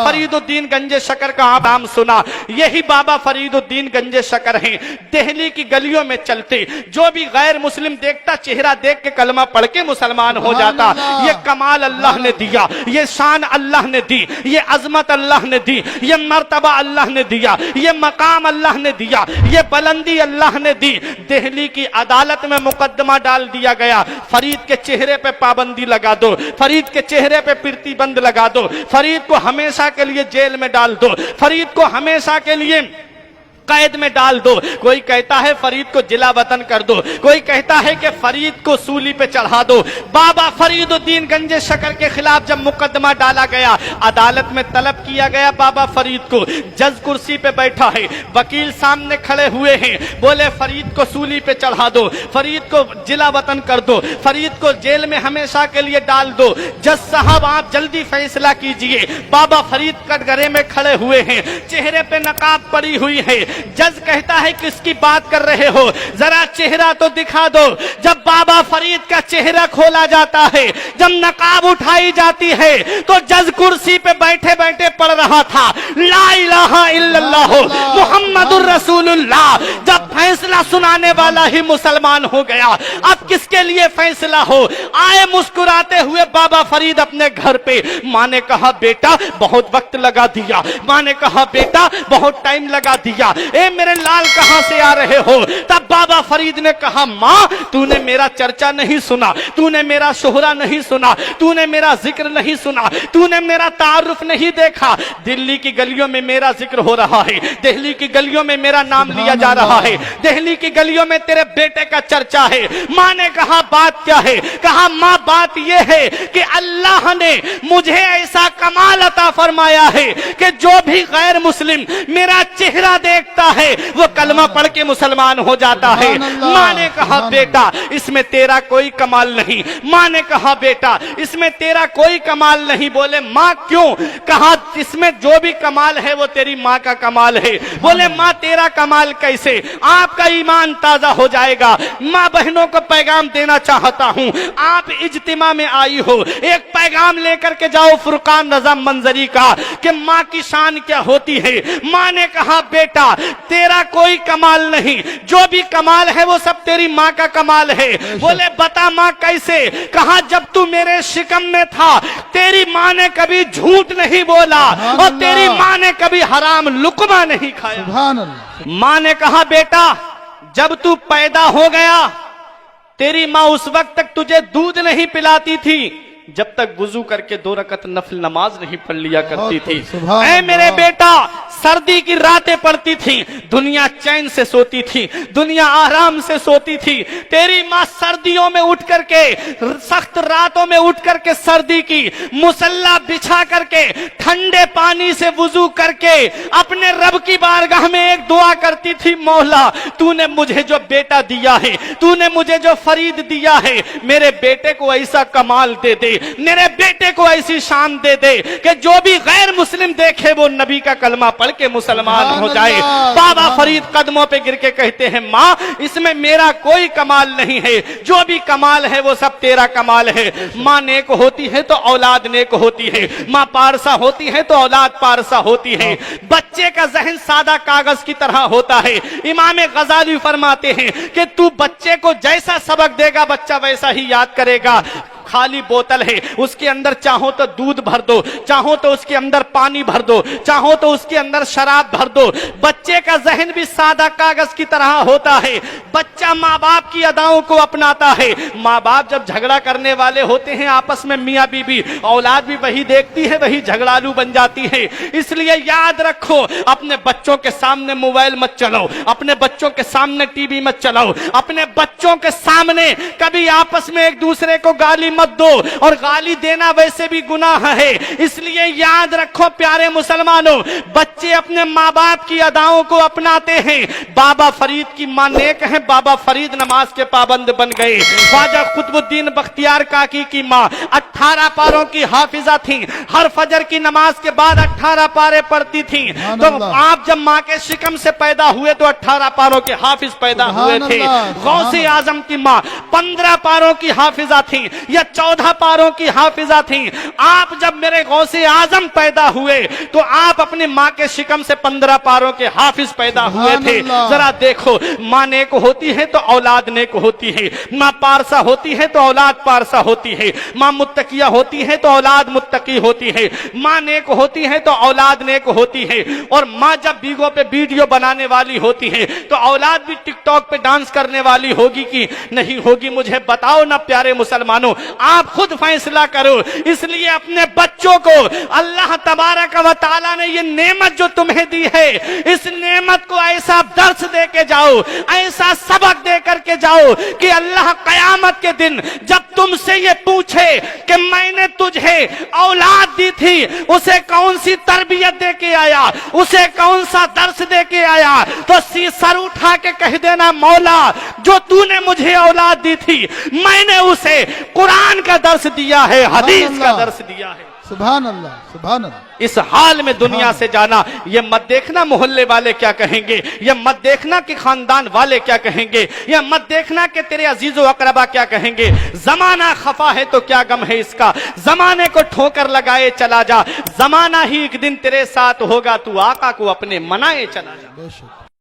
फरीदुद्दीन गंजे शकर का आप नाम सुना, यही बाबा फरीदुद्दीन गंजे शकर हैं। दिल्ली की गलियों में चलते, जो भी गैर मुस्लिम देखता चेहरा देख के कलमा पढ़ के मुसलमान हो जाता। ये कमाल अल्लाह ने दिया, ये शान अल्लाह ने दी, ये अजमत अल्लाह ने दी, ये मर्तबा अल्लाह ने दिया, ये मकाम अल्लाह ने दिया, ये बुलंदी अल्लाह ने दी। दिल्ली की अदालत में मुकदमा डाल दिया गया, फरीद के चेहरे पे पाबंदी लगा दो, फरीद के चेहरे पे प्रतिबंध लगा दो, फरीद को हमेशा के लिए जेल में डाल दो, फरीद को हमेशा के लिए कैद में डाल दो। कोई कहता है फरीद को जिला वतन कर दो, कोई कहता है कि फरीद को सूली पे चढ़ा दो। बाबा फरीदुद्दीन गंजे शकर के खिलाफ जब मुकदमा डाला गया, अदालत में तलब किया गया बाबा फरीद को। जज कुर्सी पे बैठा है, वकील सामने खड़े हुए हैं, बोले फरीद को सूली पे चढ़ा दो, फरीद को जिला वतन कर दो, फरीद को जेल में हमेशा के लिए डाल दो। जज साहब आप जल्दी फैसला कीजिए। बाबा फरीद कटघरे में खड़े हुए हैं, चेहरे पे नकाब पड़ी हुई है। जज कहता है किसकी बात कर रहे हो, जरा चेहरा तो दिखा दो। जब बाबा फरीद का चेहरा खोला जाता है, जब नकाब उठाई जाती है, तो जज कुर्सी पे बैठे बैठे पढ़ रहा था ला इलाहा इल्लल्लाह मुहम्मदुर रसूलुल्लाह। जब फैसला सुनाने वाला ही मुसलमान हो गया, अब किसके लिए फैसला हो। आए मुस्कुराते हुए बाबा फरीद अपने घर पे। माँ ने कहा बेटा बहुत वक्त लगा दिया, माँ ने कहा बेटा बहुत टाइम लगा दिया, ए मेरे लाल कहां से आ रहे हो। तब बाबा फरीद ने कहा माँ तूने मेरा चर्चा नहीं सुना, तूने मेरा शोहरा नहीं सुना, तूने मेरा जिक्र नहीं सुना, तूने मेरा तारुफ नहीं देखा। दिल्ली की गलियों में मेरा जिक्र हो रहा है, दिल्ली की गलियों में मेरा नाम लिया जा रहा है, दिल्ली की गलियों में तेरे बेटे का चर्चा है। माँ ने कहा बात क्या है। कहा माँ बात यह है कि अल्लाह ने मुझे ऐसा कमाल अता फरमाया है कि जो भी गैर मुस्लिम मेरा चेहरा देखता है वो कलमा पढ़ के मुसलमान हो जाता है। माँ ने कहा बेटा इसमें तेरा कोई कमाल नहीं। माँ ने कहा बेटा इसमें तेरा कोई कमाल नहीं। बोले माँ क्यों। कहा इसमें जो भी कमाल है वो तेरी माँ का कमाल है। बोले माँ तेरा कमाल कैसे। आपका ईमान ताजा हो जाएगा। माँ बहनों को पैगाम देना चाहता हूँ, आप इज्तिमा में आई हो, एक पैगाम लेकर के जाओ फुरकान रजा मंजरी का कि माँ की शान क्या होती है। माँ ने कहा बेटा तेरा कोई कमाल नहीं, जो भी कमाल है वो सब तेरी माँ का कमाल है। बोले बता माँ कैसे। कहा जब तू मेरे शिकम में था तेरी माँ ने कभी झूठ नहीं बोला और तेरी माँ ने कभी हराम लुकमा नहीं खाया। माँ ने कहा बेटा जब तू पैदा हो गया तेरी माँ उस वक्त तक तुझे दूध नहीं पिलाती थी जब तक वुजू करके 2 रकत नफल नमाज नहीं पढ़ लिया करती थी। ऐ मेरे बेटा सर्दी की रातें पड़ती थी, दुनिया चैन से सोती थी, दुनिया आराम से सोती थी। तेरी माँ सर्दियों में उठ करके, सख्त रातों में उठ करके सर्दी की मुसल्ला बिछा करके ठंडे पानी से वुजू करके अपने रब की बारगाह में एक दुआ करती थी, मौला तूने मुझे जो बेटा दिया है, तूने मुझे जो फरीद दिया है, मेरे बेटे को ऐसा कमाल दे दे, मेरे बेटे को ऐसी शान दे दे कि जो भी गैर मुस्लिम देखे वो नबी का कलमा पढ़ के मुसलमान हो जाए। बाबा फरीद कदमों पे गिर के कहते हैं माँ इसमें मेरा कोई कमाल नहीं है, जो भी कमाल है वो सब तेरा कमाल है। माँ नेक होती है तो औलाद नेक होती है, माँ पारसा होती है तो औलाद पारसा होती है। बच्चे का जहन सादा कागज की तरह होता है। इमाम गजाली फरमाते हैं कि तू बच्चे को जैसा सबक देगा बच्चा वैसा ही याद करेगा। खाली बोतल है, उसके अंदर चाहो तो दूध भर दो, चाहो तो उसके अंदर पानी भर दो, चाहो तो उसके अंदर शराब भर दो। बच्चे का जहन भी सादा कागज की तरह होता है। बच्चा माँ बाप की अदाओं को अपनाता है। माँ बाप जब झगड़ा करने वाले होते हैं आपस में मियाँ बीबी, औलाद भी वही देखती है, वही झगड़ालू बन जाती है। इसलिए याद रखो अपने बच्चों के सामने मोबाइल मत चलाओ, अपने बच्चों के सामने टीवी मत चलाओ, अपने बच्चों के सामने कभी आपस में एक दूसरे को गाली मत दो, और गाली देना वैसे भी गुनाह है। इसलिए याद रखो प्यारे मुसलमानों, बच्चे अपने माँ बाप की अदाओं को अपनाते हैं। बाबा फरीद की मां नेक है, बाबा फरीद नमाज के पाबंद बन गए। ख्वाजा कुतुबुद्दीन बख्तियार काकी की मां 18 पारों की हाफिजा थी, हर फजर की नमाज के बाद 18 पारे पढ़ती थी। तो आप जब माँ के शिकम से पैदा हुए तो 18 पारों के हाफिज पैदा हुए थे। गौसे आजम की माँ 15 पारों की हाफिजा थी, या 14 पारों की हाफिजा थी। आप जब मेरे गौसे आजम पैदा हुए तो आप अपनी माँ के शिकम से 15 पारों के हाफिज पैदा हुए थे। जरा देखो, माँ नेक होती है तो औलाद नेक होती है, माँ पारसा होती है तो औलाद पारसा होती है, माँ मुत्तकिया होती है तो औलाद मुत्तकी होती है, माँ नेक होती है तो औलाद नेक होती है। और माँ जब बीगों पे वीडियो बनाने वाली होती है तो औलाद भी टिकटॉक पे डांस करने वाली होगी कि नहीं होगी? मुझे बताओ ना प्यारे मुसलमानों, आप खुद फैसला करो। इसलिए अपने बच्चों को अल्लाह तबारक व तआला ने ये नेमत जो तुम्हें दी है, इस नेमत को ऐसा दर्स दे के जाओ, ऐसा सबक दे करके जाओ कि अल्लाह कयामत के दिन जब तुमसे ये पूछे कि मैंने तुझे औलाद दी थी, उसे कौन सी तरबियत दे के आया, उसे कौन सा दर्स दे के आया, तो सर उठा के कह देना, मौला जो तूने मुझे औलाद दी थी मैंने उसे कुरान का दर्स दिया है, हदीस का दर्स दिया है। सुभान अल्लाह, सुभान अल्लाह। इस हाल में दुनिया से जाना, ये मत देखना मोहल्ले वाले क्या कहेंगे, ये मत देखना कि खानदान वाले क्या कहेंगे, ये मत देखना कि तेरे अजीजो अकरबा क्या कहेंगे। जमाना खफा है तो क्या गम है इसका, जमाने को ठोकर लगाए चला जा, जमाना ही एक दिन तेरे साथ होगा, तू आका को अपने मनाए चला जा। बेशक।